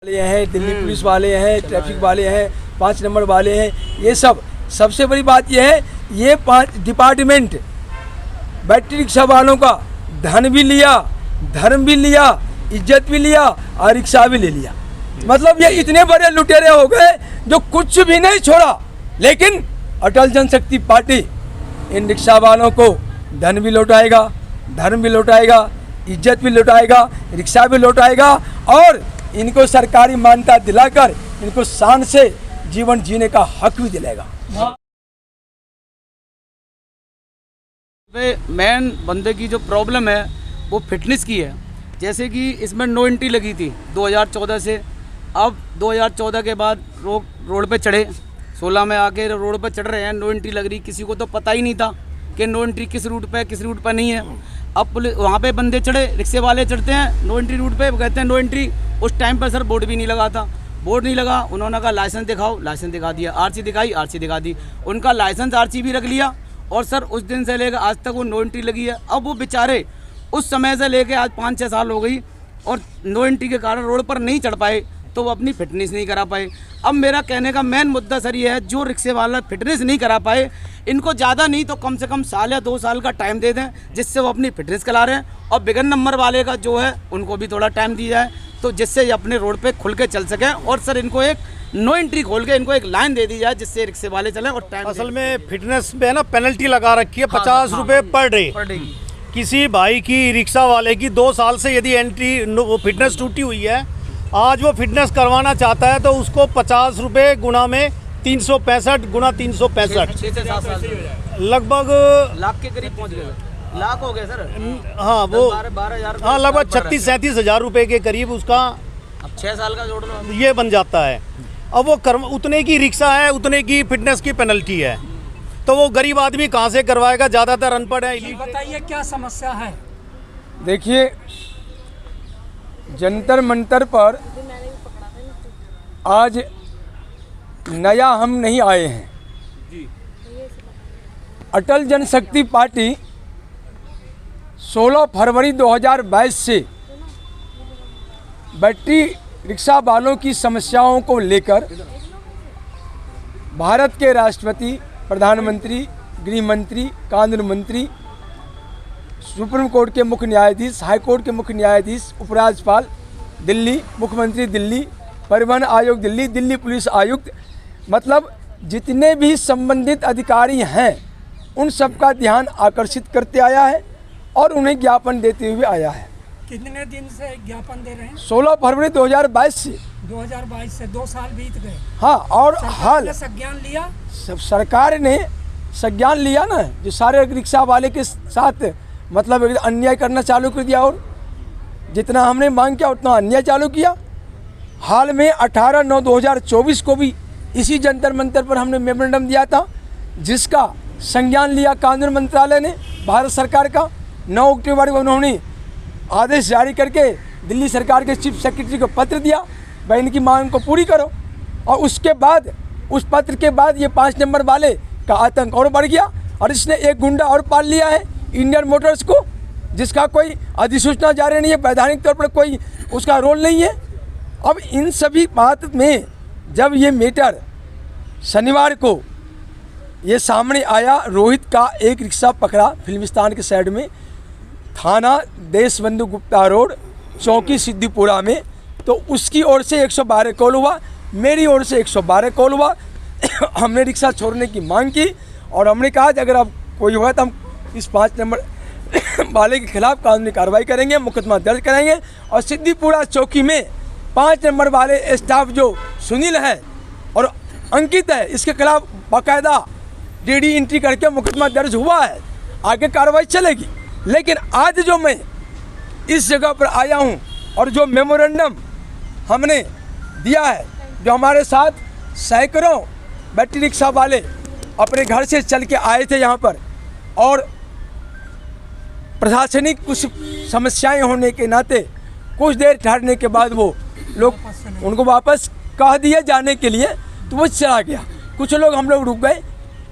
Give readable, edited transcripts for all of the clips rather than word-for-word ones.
वाले हैं, दिल्ली पुलिस वाले हैं, ट्रैफिक वाले हैं, 5 नंबर वाले हैं, ये सब। सबसे बड़ी बात ये है, ये 5 डिपार्टमेंट बैटरी रिक्शा वालों का धन भी लिया, धर्म भी लिया, इज्जत भी लिया और रिक्शा भी ले लिया। मतलब ये इतने बड़े लुटेरे हो गए जो कुछ भी नहीं छोड़ा। लेकिन अटल जनशक्ति पार्टी इन रिक्शा वालों को धन भी लौटाएगा, धर्म भी लौटाएगा, इज्जत भी लौटाएगा, रिक्शा भी लौटाएगा और इनको सरकारी मान्यता दिलाकर इनको शान से जीवन जीने का हक भी दिलाएगा। मेन बंदे की जो प्रॉब्लम है वो फिटनेस की है। जैसे कि इसमें नो एंट्री लगी थी 2014 से। अब 2014 के बाद रोड पे चढ़े, 16 में आके रोड पे चढ़ रहे हैं, नो एंट्री लग रही। किसी को तो पता ही नहीं था कि नो एंट्री किस रूट पे है, किस रूट पे नहीं है। अब पुलिस वहाँ पे बंदे चढ़े, रिक्शे वाले चढ़ते हैं नो एंट्री रूट पे, कहते हैं नो एंट्री। उस टाइम पर सर बोर्ड भी नहीं लगा था, बोर्ड नहीं लगा। उन्होंने कहा लाइसेंस दिखाओ, लाइसेंस दिखा दिया, आरसी दिखाई, आरसी दिखा दी। उनका लाइसेंस आरसी भी रख लिया और सर उस दिन से लेकर आज तक वो नो एंट्री लगी है। अब वो बेचारे उस समय से लेकर आज 5-6 साल हो गई और नो एंट्री के कारण रोड पर नहीं चढ़ पाए, तो वो अपनी फिटनेस नहीं करा पाए। अब मेरा कहने का मेन मुद्दा सर ये है, जो रिक्शे वाला फिटनेस नहीं करा पाए, इनको ज़्यादा नहीं तो कम से कम साल या 2 साल का टाइम दे दें, जिससे वो अपनी फिटनेस करा रहे हैं। और बिगन नंबर वाले का जो है उनको भी थोड़ा टाइम दिया जाए, तो जिससे ये अपने रोड पे खुल के चल सकें। और सर इनको एक नो एंट्री खोल के इनको एक लाइन दे दी जाए, जिससे रिक्शे वाले चलें और टाइम। असल में फिटनेस पे है ना पेनल्टी लगा रखी है, 50 रुपये पर डे। किसी भाई की रिक्शा वाले की 2 साल से यदि एंट्री फिटनेस टूटी हुई है, आज वो फिटनेस करवाना चाहता है तो उसको 50 रुपये गुना में 365 गुना 365 लगभग लाख के करीब पहुंच गए, लाख हो गए सर। हाँ वो 12,000 हाँ लगभग 36-37 हज़ार रुपये के करीब उसका अब 6 साल का जोड़ लो ये बन जाता है। अब वो उतने की रिक्शा है, उतने की फिटनेस की पेनल्टी है, तो वो गरीब आदमी कहाँ से करवाएगा? ज़्यादातर अनपढ़ है। बताइए क्या समस्या है? देखिए, जंतर मंतर पर आज नया हम नहीं आए हैं। अटल जनशक्ति पार्टी 16 फरवरी 2022 से बैटरी रिक्शा वालों की समस्याओं को लेकर भारत के राष्ट्रपति, प्रधानमंत्री, गृह मंत्री, कानून मंत्री, सुप्रीम कोर्ट के मुख्य न्यायाधीश, हाई कोर्ट के मुख्य न्यायाधीश, उपराज्यपाल दिल्ली, मुख्यमंत्री दिल्ली, परिवहन आयोग दिल्ली, दिल्ली पुलिस आयुक्त, मतलब जितने भी संबंधित अधिकारी हैं उन सब का ध्यान आकर्षित करते आया है और उन्हें ज्ञापन देते हुए आया है। कितने दिन से ज्ञापन दे रहे हैं? 16 फरवरी 2022 से 2022 से 2 साल बीत गए। हाँ, और हाल संज्ञान लिया, सब सरकार ने संज्ञान लिया ना, जो सारे रिक्शा वाले के साथ मतलब अन्याय करना चालू कर दिया और जितना हमने मांग किया उतना अन्याय चालू किया। हाल में 18/9/2024 को भी इसी जंतर मंतर पर हमने मेमोरेंडम दिया था, जिसका संज्ञान लिया कानून मंत्रालय ने भारत सरकार का। 9 अक्टूबर को उन्होंने आदेश जारी करके दिल्ली सरकार के चीफ सेक्रेटरी को पत्र दिया, भाई इनकी मांग को पूरी करो। और उसके बाद उस पत्र के बाद ये 5 नंबर वाले का आतंक और बढ़ गया और इसने एक गुंडा और पाल लिया है, इंडियन मोटर्स को, जिसका कोई अधिसूचना जारी नहीं है, वैधानिक तौर पर कोई उसका रोल नहीं है। अब इन सभी बात में जब ये मैटर शनिवार को ये सामने आया, रोहित का एक रिक्शा पकड़ा फिल्मिस्तान के साइड में, थाना देशबंधु गुप्ता रोड, चौकी सिद्दीपुरा में, तो उसकी ओर से 112 कॉल हुआ, मेरी ओर से 112 कॉल हुआ। हमने रिक्शा छोड़ने की मांग की और हमने कहा कि अगर अब कोई हुआ तो हम इस 5 नंबर वाले के खिलाफ कानूनी कार्रवाई करेंगे, मुकदमा दर्ज करेंगे। और सिद्दीपुरा चौकी में 5 नंबर वाले स्टाफ जो सुनील है और अंकित है, इसके खिलाफ बाकायदा DD एंट्री करके मुकदमा दर्ज हुआ है, आगे कार्रवाई चलेगी। लेकिन आज जो मैं इस जगह पर आया हूं और जो मेमोरेंडम हमने दिया है, जो हमारे साथ सैकड़ों बैटरी रिक्शा वाले अपने घर से चल के आए थे यहाँ पर, और प्रशासनिक कुछ समस्याएं होने के नाते कुछ देर ठहरने के बाद वो लोग उनको वापस कह दिए जाने के लिए, तो वो चला गया। कुछ लोग हम लोग रुक गए,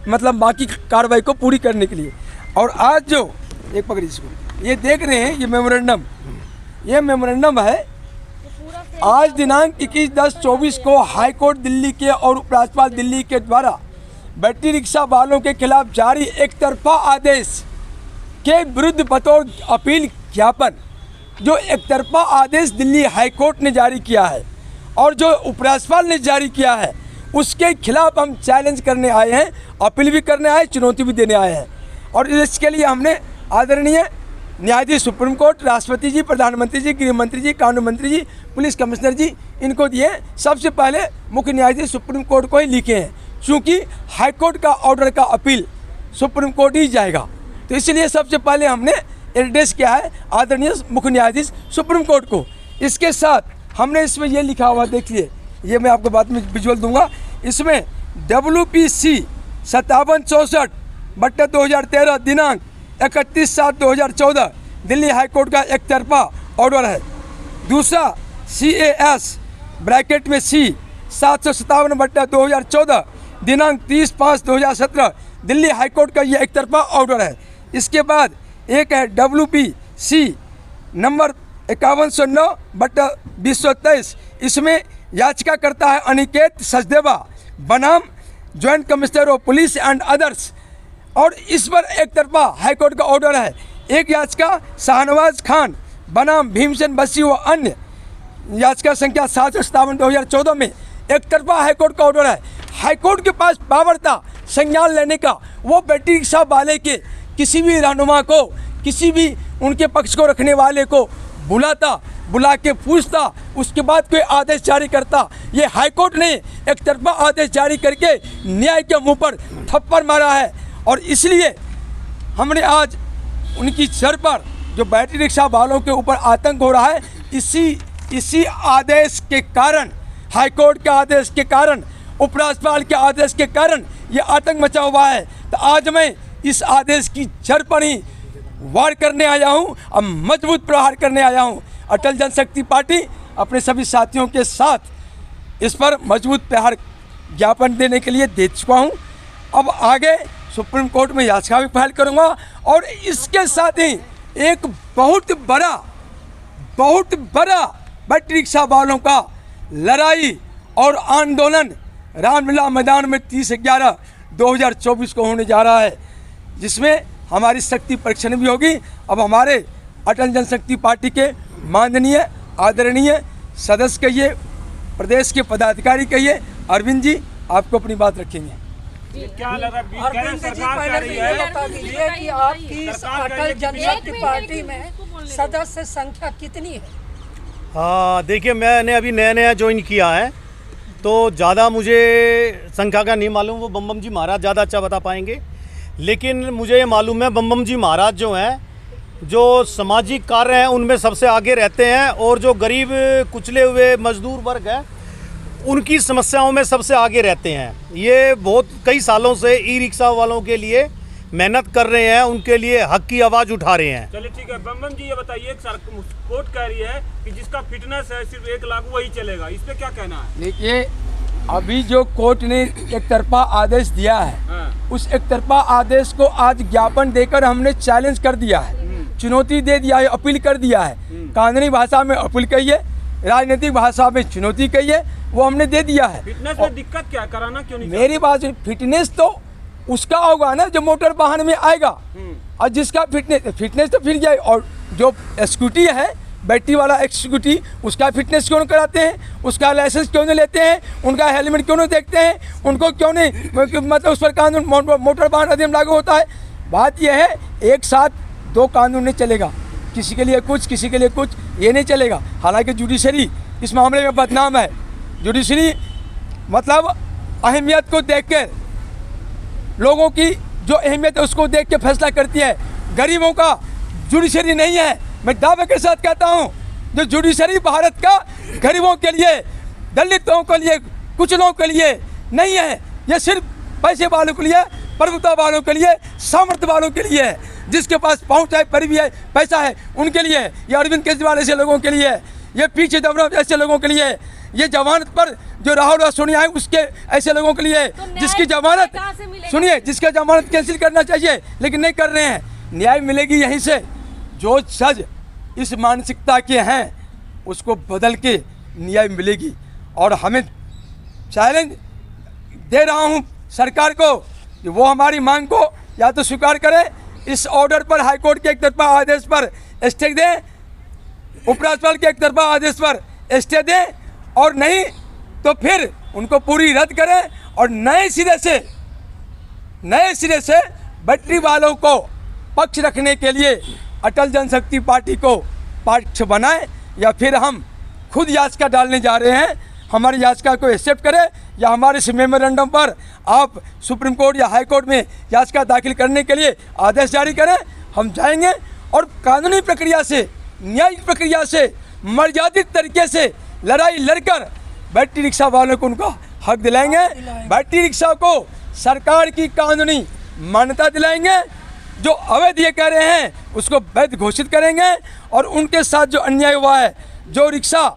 मतलब बाकी कार्रवाई को पूरी करने के लिए। और आज जो एक पकड़ी इसको ये देख रहे हैं, ये मेमोरेंडम है, आज दिनांक 21/10/24 को हाई कोर्ट दिल्ली के और उपराज्यपाल दिल्ली के द्वारा बैटरी रिक्शा वालों के खिलाफ जारी एक तरफा आदेश के विरुद्ध बतौर अपील ज्ञापन जो एक तरफा आदेश दिल्ली हाई कोर्ट ने जारी किया है और जो उपराज्यपाल ने जारी किया है उसके खिलाफ हम चैलेंज करने आए हैं, अपील भी करने आए, चुनौती भी देने आए हैं। और इसके लिए हमने आदरणीय न्यायाधीश सुप्रीम कोर्ट, राष्ट्रपति जी, प्रधानमंत्री जी, गृह मंत्री जी, कानून मंत्री जी, पुलिस कमिश्नर जी, इनको दिए। सबसे पहले मुख्य न्यायाधीश सुप्रीम कोर्ट को ही लिखे हैं, क्योंकि हाई कोर्ट का ऑर्डर का अपील सुप्रीम कोर्ट ही जाएगा। तो इसलिए सबसे पहले हमने एड्रेस किया है आदरणीय मुख्य न्यायाधीश सुप्रीम कोर्ट को। इसके साथ हमने इसमें ये लिखा हुआ, देखिए, ये मैं आपको बाद में विजुअल दूंगा। इसमें WPC 5764/2013 दिनांक 31/7/2014 दिल्ली हाई कोर्ट का एक तरफा ऑर्डर है। दूसरा CAS ब्रैकेट में C 757/2014 दिनांक 30/5/2017 दिल्ली हाई कोर्ट का ये एक तरफा ऑर्डर है। इसके बाद एक है WPC नंबर 5109/2023, इसमें याचिका करता है अनिकेत सचदेवा बनाम joint commissioner of police and others, और इस पर एक तरफा हाई कोर्ट का ऑर्डर है। एक याचिका शाहनवाज खान बनाम भीमसेन बस्सी व अन्य, याचिका संख्या 757/2014 में एक तरफा हाई कोर्ट का ऑर्डर है। हाई कोर्ट के पास पावर था संज्ञान लेने का, वो बैटरी रिक्शा वाले के किसी भी रहनुमा को, किसी भी उनके पक्ष को रखने वाले को बुला के पूछता, उसके बाद कोई आदेश जारी करता। ये हाई कोर्ट ने एक तरफा आदेश जारी करके न्याय के मुंह पर थप्पड़ मारा है। और इसलिए हमने आज उनकी सर पर जो बैटरी रिक्शा वालों के ऊपर आतंक हो रहा है, इसी आदेश के कारण, हाई कोर्ट के आदेश के कारण, उपराज्यपाल के आदेश के कारण ये आतंक मचा हुआ है। तो आज मैं इस आदेश की जड़ पर ही वार करने आया हूँ और मजबूत प्रहार करने आया हूँ। अटल जनशक्ति पार्टी अपने सभी साथियों के साथ इस पर मजबूत प्रहार ज्ञापन देने के लिए दे चुका हूँ। अब आगे सुप्रीम कोर्ट में याचिका भी फाइल करूँगा और इसके साथ ही एक बहुत बड़ा बैटरी रिक्शा वालों का लड़ाई और आंदोलन रामलीला मैदान में 30/11/2024 को होने जा रहा है, जिसमें हमारी शक्ति परीक्षण भी होगी। अब हमारे अटल जनशक्ति पार्टी के माननीय आदरणीय सदस्य कहिए, प्रदेश के पदाधिकारी कहिए, अरविंद जी आपको अपनी बात रखेंगे। क्या लग रहा है अरविंद जी, पहले तो ये बता दीजिए कि आपकी अटल जनशक्ति पार्टी में सदस्य संख्या कितनी है? हाँ, देखिए, मैंने अभी नया ज्वाइन किया है, तो ज़्यादा मुझे संख्या का नहीं मालूम, वो बम जी महाराज ज़्यादा अच्छा बता पाएंगे। लेकिन मुझे ये मालूम है बम जी महाराज जो हैं, जो सामाजिक कार्य हैं उनमें सबसे आगे रहते हैं, और जो गरीब कुचले हुए मजदूर वर्ग है उनकी समस्याओं में सबसे आगे रहते हैं। ये बहुत कई सालों से ई रिक्शा वालों के लिए मेहनत कर रहे हैं, उनके लिए हक की आवाज़ उठा रहे हैं। चलिए ठीक है, बम जी ये बताइए, कोर्ट कह रही है कि जिसका फिटनेस है सिर्फ 1 लाख वही चलेगा, इस पे क्या कहना है? देखिए, अभी जो कोर्ट ने एक तरफा आदेश दिया है, उस एक तरफा आदेश को आज ज्ञापन देकर हमने चैलेंज कर दिया है, चुनौती दे दिया है, अपील कर दिया है। कानूनी भाषा में अपील कहिए, राजनीतिक भाषा में चुनौती कहिए, वो हमने दे दिया है। फिटनेस में दिक्कत क्या, कराना क्यों नहीं? मेरी बात, फिटनेस तो उसका होगा ना जो मोटर वाहन में आएगा, और जिसका फिटनेस तो फिर जाए। और जो स्कूटी है, बैटरी वाला स्कूटी, उसका फिटनेस क्यों नहीं कराते हैं, उसका लाइसेंस क्यों नहीं लेते हैं, उनका हेलमेट क्यों नहीं देखते हैं, उनको क्यों नहीं, मतलब उस पर कानून मोटर वाहन अधिनियम लागू होता है। बात यह है, एक साथ 2 कानून नहीं चलेगा, किसी के लिए कुछ, किसी के लिए कुछ, ये नहीं चलेगा। हालांकि जुडिशरी इस मामले में बदनाम है। जुडिशरी मतलब अहमियत को देखकर, लोगों की जो अहमियत है उसको देख के फैसला करती है। गरीबों का जुडिशरी नहीं है। मैं दावे के साथ कहता हूं, जो जुडिशरी भारत का गरीबों के लिए, दलितों के लिए, कुचलों के लिए नहीं है, ये सिर्फ पैसे वालों के लिए, प्रभुता वालों के लिए, सामर्थ्य वालों के लिए है। जिसके पास पहुंच है, पर भी है, पैसा है, उनके लिए है। ये अरविंद केजरीवाल ऐसे लोगों के लिए है, ये पीछे दबरा ऐसे लोगों के लिए है, ये जमानत पर जो राहुल और सोनिया है उसके ऐसे लोगों के लिए, जिसकी जमानत, सुनिए, जिसका जमानत कैंसिल करना चाहिए लेकिन नहीं कर रहे हैं। न्याय मिलेगी यहीं से। जो जज इस मानसिकता के हैं उसको बदल के न्याय मिलेगी। और हमें चैलेंज दे रहा हूँ सरकार को कि वो हमारी मांग को या तो स्वीकार करें, इस ऑर्डर पर हाईकोर्ट के एक तरफा आदेश पर स्टे दें, उपराज्यपाल के एक तरफा आदेश पर स्टे दें, और नहीं तो फिर उनको पूरी रद्द करें और नए सिरे से बैटरी वालों को पक्ष रखने के लिए अटल जनशक्ति पार्टी को पक्ष बनाएं, या फिर हम खुद याचिका डालने जा रहे हैं। हमारी याचिका को एक्सेप्ट करें या हमारे इस मेमोरेंडम पर आप सुप्रीम कोर्ट या हाई कोर्ट में याचिका दाखिल करने के लिए आदेश जारी करें। हम जाएंगे और कानूनी प्रक्रिया से, न्यायिक प्रक्रिया से, मर्यादित तरीके से लड़ाई लड़कर बैटरी रिक्शा वालों को उनका हक दिलाएंगे। बैटरी रिक्शा को सरकार की कानूनी मान्यता दिलाएंगे। जो अवैध ये कह रहे हैं उसको वैध घोषित करेंगे, और उनके साथ जो अन्याय हुआ है, जो रिक्शा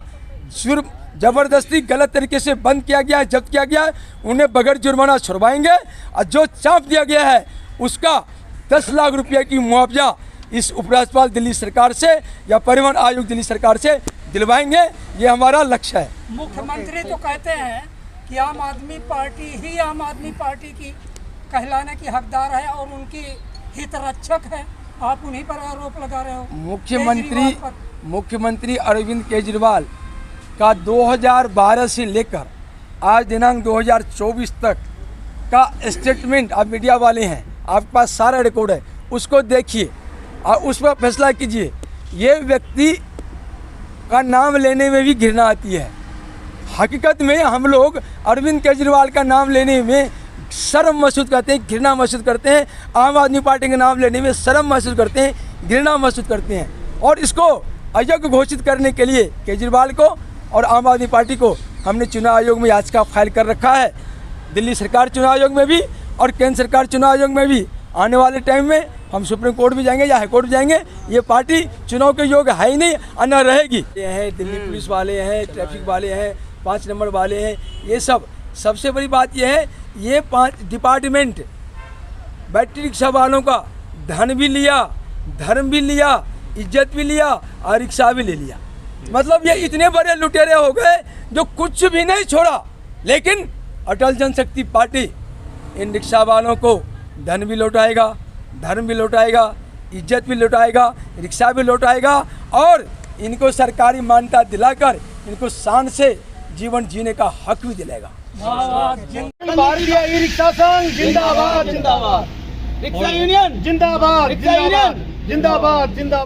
ज़बरदस्ती गलत तरीके से बंद किया गया है, जब्त किया गया है, उन्हें बगैर जुर्माना छुड़वाएंगे। और जो चाप दिया गया है उसका 10 लाख रुपये की मुआवजा इस उपराज्यपाल दिल्ली सरकार से या परिवहन आयुक्त दिल्ली सरकार से दिलवाएंगे। ये हमारा लक्ष्य है। मुख्यमंत्री तो कहते हैं कि आम आदमी पार्टी ही आम आदमी पार्टी की कहलाने की हकदार है और उनकी हित रक्षक है। आप उन्हीं पर आरोप लगा रहे हो। मुख्यमंत्री अरविंद केजरीवाल का 2012 से लेकर आज दिनांक 2024 तक का स्टेटमेंट, आप मीडिया वाले हैं, आपके पास सारा रिकॉर्ड है, उसको देखिए और उस पर फैसला कीजिए। ये व्यक्ति का नाम लेने में भी घृणा आती है। हकीकत में हम लोग अरविंद केजरीवाल का नाम लेने में शर्म महसूस करते हैं, घृणा महसूस करते हैं। आम आदमी पार्टी का नाम लेने में शर्म महसूस करते हैं, घृणा महसूस करते हैं। और इसको अयोग्य घोषित करने के लिए केजरीवाल को और आम आदमी पार्टी को हमने चुनाव आयोग में याचिका फाइल कर रखा है। दिल्ली सरकार चुनाव आयोग में भी और केंद्र सरकार चुनाव आयोग में भी। आने वाले टाइम में हम सुप्रीम कोर्ट भी जाएंगे या हाई कोर्ट भी जाएंगे। ये पार्टी चुनाव के योग्य है ही नहीं, और न रहेगी। ये हैं दिल्ली पुलिस वाले हैं, ट्रैफिक वाले हैं, 5 नंबर वाले हैं, ये सब। सबसे बड़ी बात यह है, ये 5 डिपार्टमेंट बैटरी रिक्शा वालों का धन भी लिया, धर्म भी लिया, इज्जत भी लिया और रिक्शा भी ले लिया। मतलब ये इतने बड़े लुटेरे हो गए जो कुछ भी नहीं छोड़ा। लेकिन अटल जनशक्ति पार्टी इन रिक्शा वालों को धन भी लौटाएगा, धर्म भी लौटाएगा, इज्जत भी लौटाएगा, रिक्शा भी लौटाएगा, और इनको सरकारी मान्यता दिलाकर इनको शान से जीवन जीने का हक भी दिलाएगा। भारतीय ई रिक्शा संघ जिंदाबाद, जिंदाबाद। रिक्शा यूनियन जिंदाबाद, जिंदाबाद, जिंदाबाद, जिंदाबाद।